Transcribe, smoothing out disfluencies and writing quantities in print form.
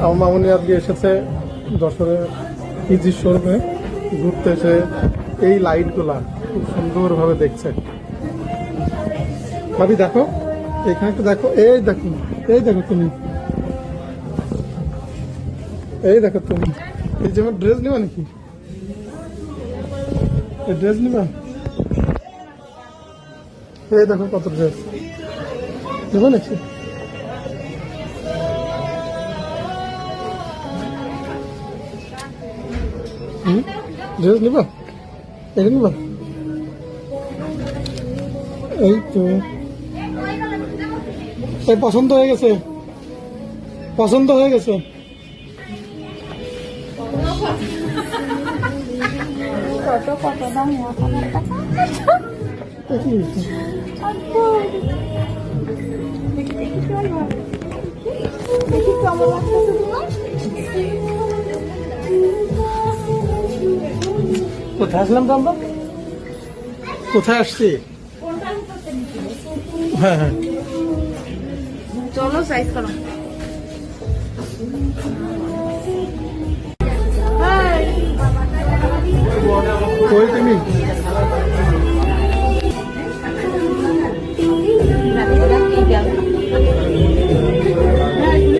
আমার মামুনি আজকে এসেছে যশোরের ইজি শোরুমে ঘুরতে, এসে এই লাইটগুলা খুব সুন্দরভাবে দেখছে। ভাবি দেখো, এখানে একটু দেখো, এই দেখো, এই দেখো তুমি, এই দেখো তুমি, এই যেমন ড্রেস নিবা নাকি? এই ড্রেস নিবা? এই দেখো কত ড্রেস নেবা নাকি? ড্রেস নিবা? এটা নিবা? এই তো এই পছন্দ হয়ে গেছে, পছন্দ হয়ে গেছে। কত দাম কোথায় আসলাম তো আমরা? কোথায় আসছি? হ্যাঁ হ্যাঁ, চলো সাইজ করো। কই তুমি?